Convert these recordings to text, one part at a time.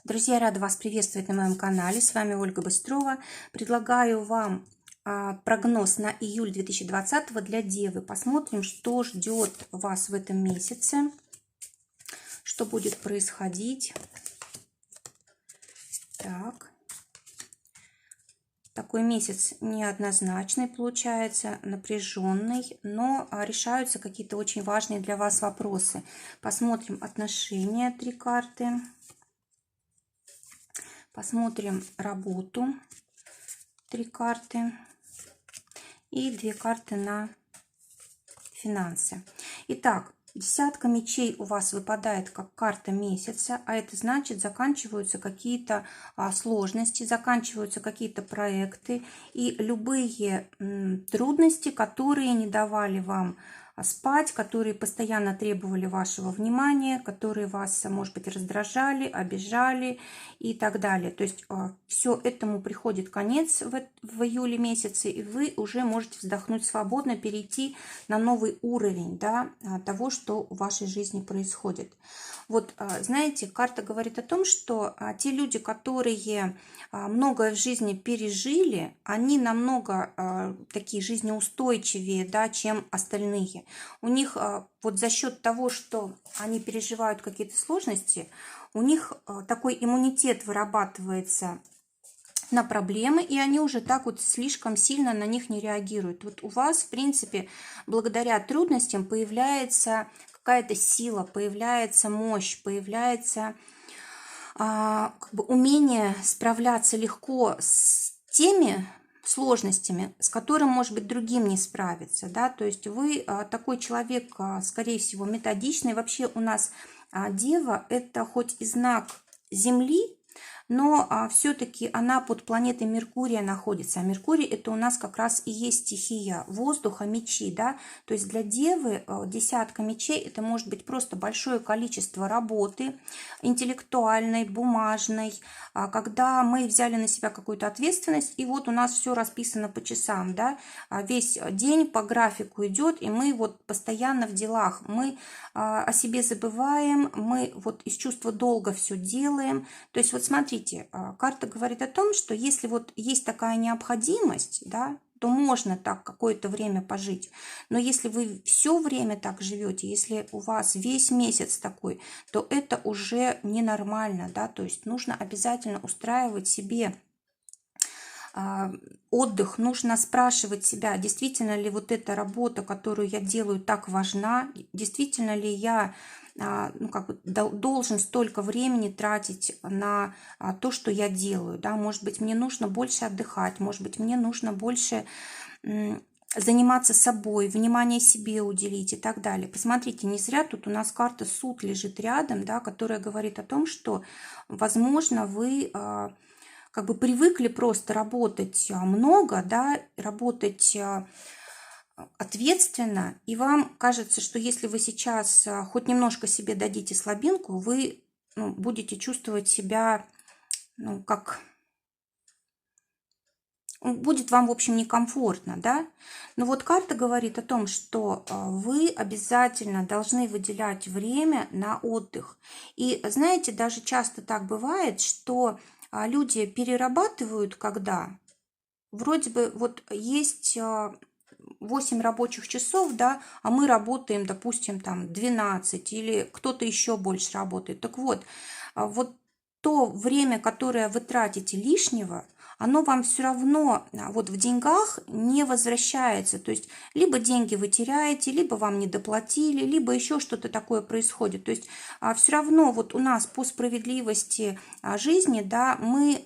Друзья, рада вас приветствовать на моем канале. С вами Ольга Быстрова. Предлагаю вам прогноз на июль 2020 для Девы. Посмотрим, что ждет вас в этом месяце, что будет происходить. Так. Такой месяц неоднозначный получается, напряженный, но решаются какие-то очень важные для вас вопросы. Посмотрим отношения, 3 карты. Посмотрим работу, 3 карты. И 2 карты на финансы. Итак, десятка мечей у вас выпадает как карта месяца, а это значит, заканчиваются какие-то сложности, заканчиваются какие-то проекты и любые трудности, которые не давали вам спать, которые постоянно требовали вашего внимания, которые вас, может быть, раздражали, обижали и так далее. То есть все этому приходит конец в июле месяце, и вы уже можете вздохнуть свободно, перейти на новый уровень, да, того, что в вашей жизни происходит. Вот, знаете, карта говорит о том, что те люди, которые многое в жизни пережили, они намного такие жизнеустойчивее, да, чем остальные. У них вот за счет того, что они переживают какие-то сложности, у них такой иммунитет вырабатывается на проблемы, и они уже так вот слишком сильно на них не реагируют. Вот у вас, в принципе, благодаря трудностям появляется какая-то сила, появляется мощь, появляется как бы умение справляться легко с теми сложностями, с которым, может быть, другим не справиться, да, то есть вы такой человек, скорее всего, методичный. Вообще у нас Дева – это хоть и знак Земли, но все-таки она под планетой Меркурия находится. А Меркурий – это у нас как раз и есть стихия воздуха, мечи, да. То есть для Девы десятка мечей – это может быть просто большое количество работы интеллектуальной, бумажной, когда мы взяли на себя какую-то ответственность, и вот у нас все расписано по часам, да. Весь день по графику идет, и мы вот постоянно в делах. Мы о себе забываем, мы вот из чувства долга все делаем. То есть вот смотрите, карта говорит о том, что если вот есть такая необходимость, да, то можно так какое-то время пожить. Но если вы все время так живете, если у вас весь месяц такой, то это уже ненормально, да, то есть нужно обязательно устраивать себе отдых, нужно спрашивать себя, действительно ли вот эта работа, которую я делаю, так важна, действительно ли я как бы должен столько времени тратить на то, что я делаю, да, может быть, мне нужно больше отдыхать, может быть, мне нужно больше заниматься собой, внимание себе уделить и так далее. Посмотрите, не зря тут у нас карта суд лежит рядом, да, которая говорит о том, что, возможно, вы как бы привыкли просто работать много, да, работать ответственно, и вам кажется, что если вы сейчас хоть немножко себе дадите слабинку, вы будете чувствовать себя, как будет вам, в общем, некомфортно, да. Но вот карта говорит о том, что вы обязательно должны выделять время на отдых. И знаете, даже часто так бывает, что люди перерабатывают, когда вроде бы вот есть 8 рабочих часов, да, а мы работаем, допустим, там 12, или кто-то еще больше работает. Так вот, вот то время, которое вы тратите лишнего, оно вам все равно вот в деньгах не возвращается. То есть либо деньги вы теряете, либо вам не доплатили, либо еще что-то такое происходит. То есть все равно вот у нас по справедливости жизни, да, мы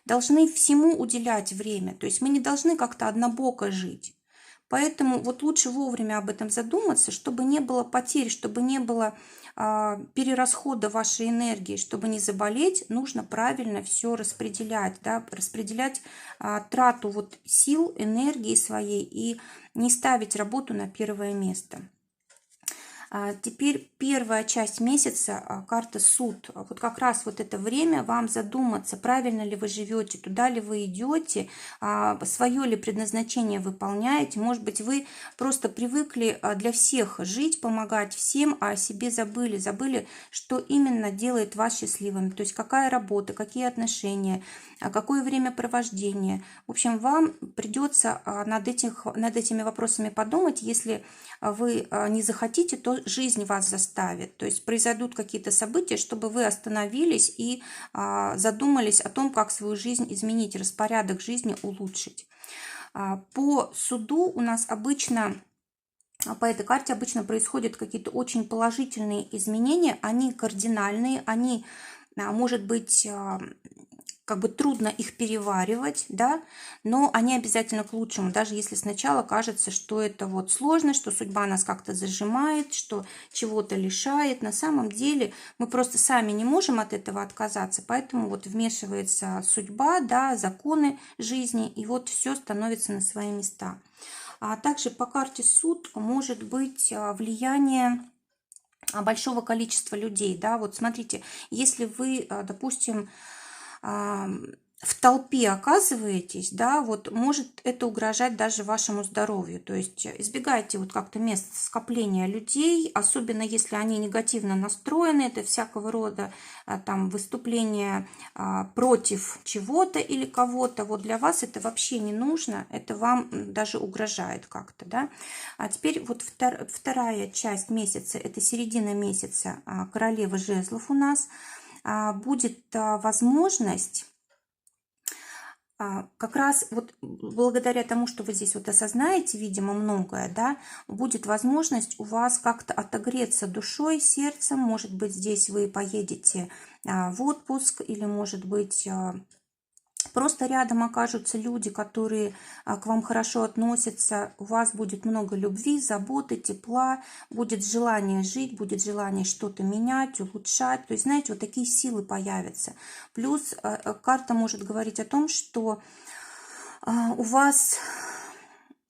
должны всему уделять время. То есть мы не должны как-то однобоко жить. Поэтому вот лучше вовремя об этом задуматься, чтобы не было потерь, чтобы не было перерасхода вашей энергии, чтобы не заболеть, нужно правильно все распределять, да, распределять трату вот сил, энергии своей и не ставить работу на первое место. Теперь первая часть месяца, карта суд. Вот как раз вот это время вам задуматься, правильно ли вы живете, туда ли вы идете, свое ли предназначение выполняете. Может быть, вы просто привыкли для всех жить, помогать всем, а о себе забыли. Забыли, что именно делает вас счастливым. То есть какая работа, какие отношения, какое времяпровождение. В общем, вам придется над этими вопросами подумать. Если вы не захотите, то жизнь вас заставит. То есть произойдут какие-то события, чтобы вы остановились и задумались о том, как свою жизнь изменить, распорядок жизни улучшить. По суду у нас обычно, по этой карте обычно происходят какие-то очень положительные изменения. Они кардинальные, они, может быть, как бы трудно их переваривать, да, но они обязательно к лучшему, даже если сначала кажется, что это вот сложно, что судьба нас как-то зажимает, что чего-то лишает. На самом деле мы просто сами не можем от этого отказаться, поэтому вот вмешивается судьба, да, законы жизни, и вот все становится на свои места. А также по карте суд может быть влияние большого количества людей, да, вот смотрите, если вы, допустим, в толпе оказываетесь, да, вот может это угрожать даже вашему здоровью. То есть избегайте вот как-то мест скопления людей, особенно если они негативно настроены. Это всякого рода там выступления против чего-то или кого-то. Вот для вас это вообще не нужно, это вам даже угрожает как-то, да. А теперь вот вторая часть месяца, это середина месяца, королева жезлов у нас. Будет возможность как раз вот благодаря тому, что вы здесь вот осознаете, видимо, многое, да, будет возможность у вас как-то отогреться душой, сердцем. Может быть, здесь вы поедете в отпуск, или, может быть, просто рядом окажутся люди, которые к вам хорошо относятся, у вас будет много любви, заботы, тепла, будет желание жить, будет желание что-то менять, улучшать. То есть, знаете, вот такие силы появятся. Плюс карта может говорить о том, что у вас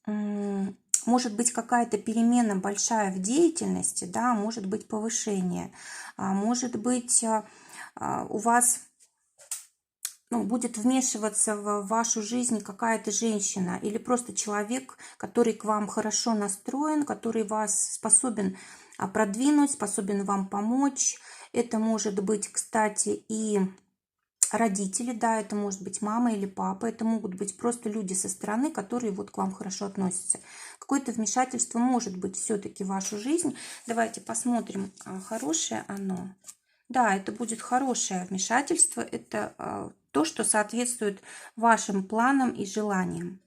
может быть какая-то перемена большая в деятельности, да, может быть повышение, может быть у вас будет вмешиваться в вашу жизнь какая-то женщина или просто человек, который к вам хорошо настроен, который вас способен продвинуть, способен вам помочь. Это может быть, кстати, и родители, да, это может быть мама или папа, это могут быть просто люди со стороны, которые вот к вам хорошо относятся. Какое-то вмешательство может быть все-таки в вашу жизнь. Давайте посмотрим, хорошее оно. Да, это будет хорошее вмешательство, это то, что соответствует вашим планам и желаниям.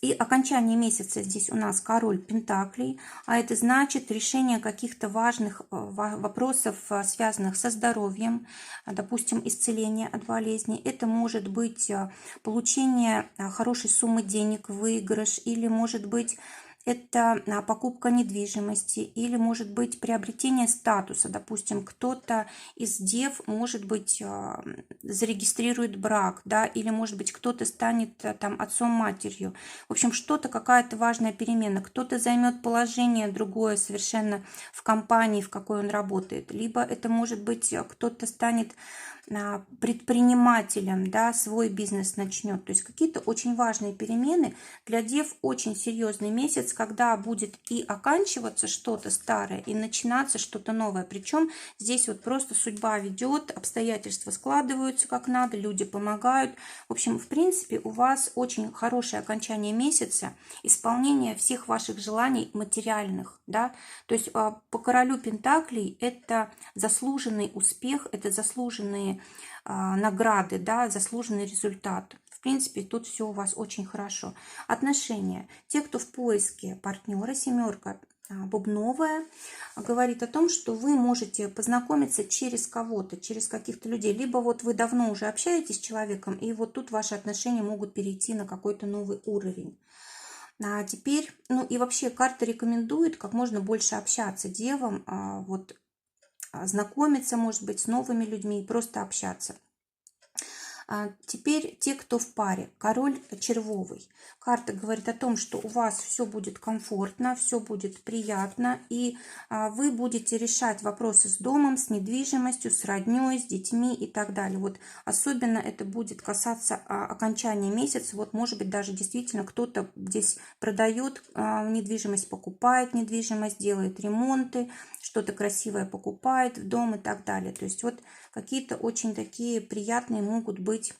И окончание месяца здесь у нас король пентаклей, а это значит решение каких-то важных вопросов, связанных со здоровьем, допустим, исцеление от болезней. Это может быть получение хорошей суммы денег, выигрыш, или может быть это покупка недвижимости, или может быть приобретение статуса. Допустим, кто-то из дев, может быть, зарегистрирует брак, да, или может быть кто-то станет там отцом, матерью. В общем, что-то, какая-то важная перемена. Кто-то займет положение другое совершенно в компании, в какой он работает. Либо это может быть кто-то станет предпринимателем, да, свой бизнес начнет. То есть какие-то очень важные перемены. Для дев очень серьезный месяц, когда будет и оканчиваться что-то старое, и начинаться что-то новое. Причем здесь вот просто судьба ведет, обстоятельства складываются как надо, люди помогают. В общем, в принципе, у вас очень хорошее окончание месяца, исполнение всех ваших желаний материальных, да. То есть по королю пентаклей это заслуженный успех, это заслуженные награды, да, заслуженный результат. В принципе, тут все у вас очень хорошо. Отношения. Те, кто в поиске партнера, семерка бубновая, говорит о том, что вы можете познакомиться через кого-то, через каких-то людей. Либо вот вы давно уже общаетесь с человеком, и вот тут ваши отношения могут перейти на какой-то новый уровень. А теперь, и вообще карта рекомендует как можно больше общаться девам, вот знакомиться, может быть, с новыми людьми, просто общаться. Теперь те, кто в паре. Король червовый. Карта говорит о том, что у вас все будет комфортно, все будет приятно, и вы будете решать вопросы с домом, с недвижимостью, с родней, с детьми и так далее. Вот особенно это будет касаться окончания месяца. Вот, может быть, даже действительно кто-то здесь продает недвижимость, покупает недвижимость, делает ремонты, что-то красивое покупает в дом и так далее. То есть вот какие-то очень такие приятные могут быть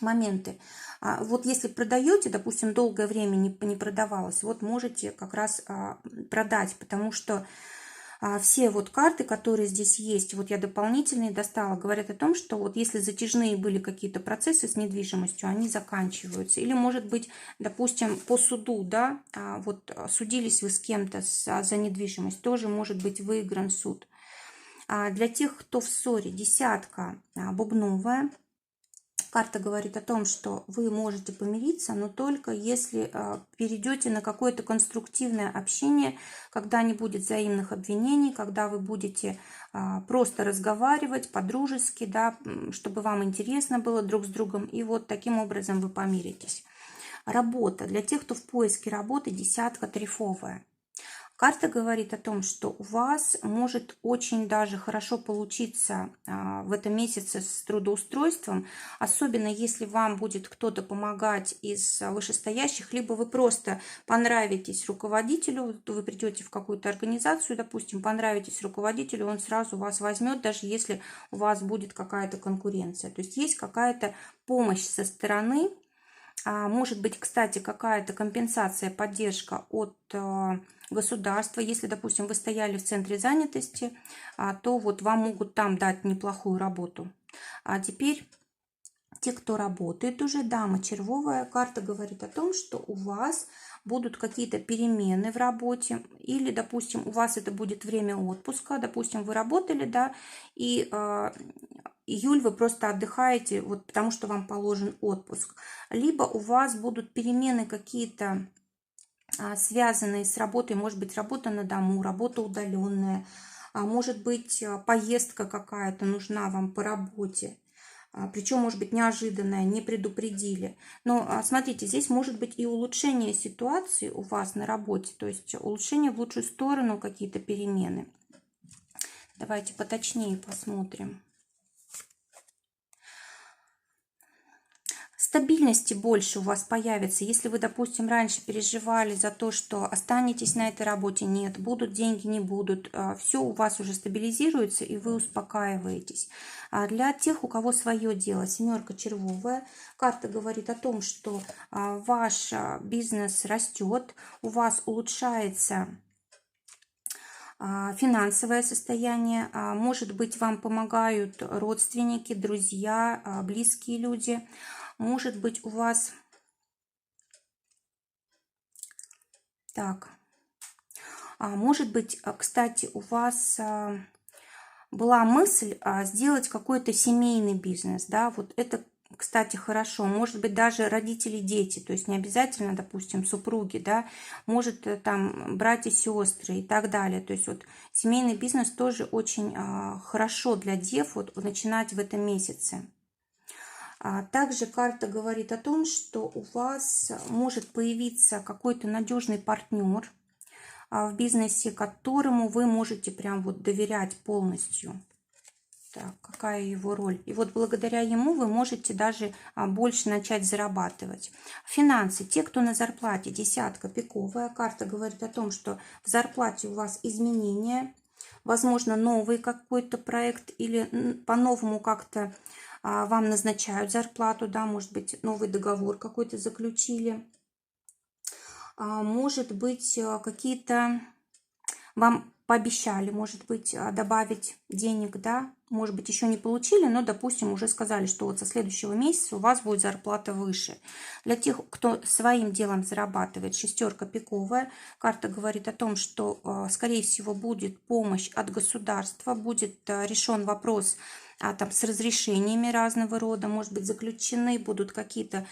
моменты. Вот если продаете, допустим, долгое время не продавалось, вот можете как раз продать, потому что все вот карты, которые здесь есть, вот я дополнительные достала, говорят о том, что вот если затяжные были какие-то процессы с недвижимостью, они заканчиваются. Или, может быть, допустим, по суду, да, вот судились вы с кем-то за недвижимость, тоже может быть выигран суд. Для тех, кто в ссоре, десятка бубновая. Карта говорит о том, что вы можете помириться, но только если перейдете на какое-то конструктивное общение, когда не будет взаимных обвинений, когда вы будете просто разговаривать по-дружески, да, чтобы вам интересно было друг с другом, и вот таким образом вы помиритесь. Работа. Для тех, кто в поиске работы, десятка трефовая. Карта говорит о том, что у вас может очень даже хорошо получиться в этом месяце с трудоустройством, особенно если вам будет кто-то помогать из вышестоящих, либо вы просто понравитесь руководителю, вы придете в какую-то организацию, допустим, понравитесь руководителю, он сразу вас возьмет, даже если у вас будет какая-то конкуренция. То есть есть какая-то помощь со стороны. Может быть, кстати, какая-то компенсация, поддержка от государства. Если, допустим, вы стояли в центре занятости, то вот вам могут там дать неплохую работу. А теперь те, кто работает уже, дама червовая, карта говорит о том, что у вас будут какие-то перемены в работе, или, допустим, у вас это будет время отпуска, допустим, вы работали, да, и июль вы просто отдыхаете, вот потому что вам положен отпуск, либо у вас будут перемены какие-то, связанные с работой, может быть, работа на дому, работа удаленная, может быть, поездка какая-то нужна вам по работе. Причем, может быть, неожиданное, не предупредили. Но смотрите, здесь может быть и улучшение ситуации у вас на работе, то есть улучшение в лучшую сторону, какие-то перемены. Давайте поточнее посмотрим. Стабильности больше у вас появится. Если вы, допустим, раньше переживали за то, что останетесь на этой работе, нет, будут деньги, не будут, все у вас уже стабилизируется, и вы успокаиваетесь. А для тех, у кого свое дело, семерка червовая, карта говорит о том, что ваш бизнес растет, у вас улучшается финансовое состояние, может быть, вам помогают родственники, друзья, близкие люди. Может быть, у вас так, может быть, кстати, у вас была мысль сделать какой-то семейный бизнес, да, вот это, кстати, хорошо. Может быть, даже родители, дети, то есть не обязательно, допустим, супруги, да, может, там братья, сестры и так далее. То есть вот семейный бизнес тоже очень хорошо для дев вот начинать в этом месяце. Также карта говорит о том, что у вас может появиться какой-то надежный партнер в бизнесе, которому вы можете прям вот доверять полностью. Так, какая его роль? И вот благодаря ему вы можете даже больше начать зарабатывать. Финансы. Те, кто на зарплате, десятка пиковая. Карта говорит о том, что в зарплате у вас изменения, возможно, новый какой-то проект или по-новому как-то вам назначают зарплату, да, может быть, новый договор какой-то заключили. Может быть, какие-то вам пообещали, может быть, добавить денег, да, может быть, еще не получили, но, допустим, уже сказали, что вот со следующего месяца у вас будет зарплата выше. Для тех, кто своим делом зарабатывает, шестерка пиковая, карта говорит о том, что, скорее всего, будет помощь от государства, будет решен вопрос там, с разрешениями разного рода, может быть, заключены будут какие-то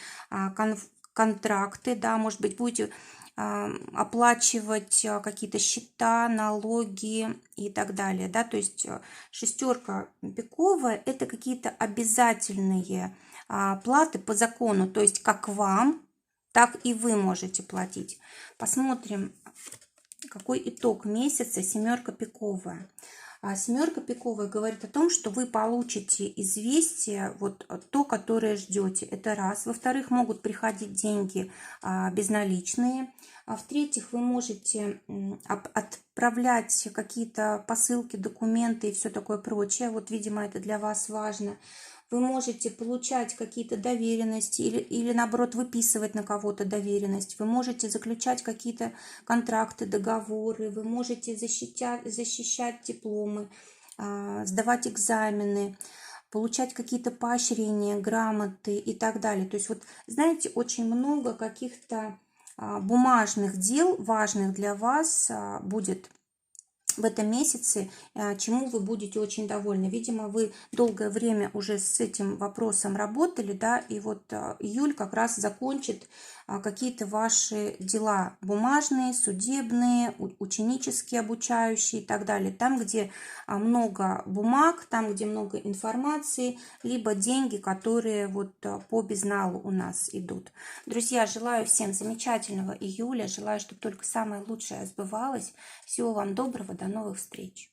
контракты, да, может быть, будете оплачивать какие-то счета, налоги и так далее, да, то есть шестерка пиковая – это какие-то обязательные платы по закону, то есть как вам, так и вы можете платить. Посмотрим, какой итог месяца семерка пиковая. Семерка пиковая говорит о том, что вы получите известие, вот то, которое ждете. Это раз. Во-вторых, могут приходить деньги безналичные. В-третьих, вы можете отправлять какие-то посылки, документы и все такое прочее. Вот, видимо, это для вас важно. Вы можете получать какие-то доверенности или наоборот выписывать на кого-то доверенность. Вы можете заключать какие-то контракты, договоры. Вы можете защищать дипломы, сдавать экзамены, получать какие-то поощрения, грамоты и так далее. То есть вот, знаете, очень много каких-то бумажных дел, важных для вас, будет в этом месяце, чему вы будете очень довольны. Видимо, вы долгое время уже с этим вопросом работали, да, и вот июль как раз закончит какие-то ваши дела бумажные, судебные, ученические, обучающие и так далее. Там, где много бумаг, там, где много информации, либо деньги, которые вот по безналу у нас идут. Друзья, желаю всем замечательного июля, желаю, чтобы только самое лучшее сбывалось. Всего вам доброго, до новых встреч!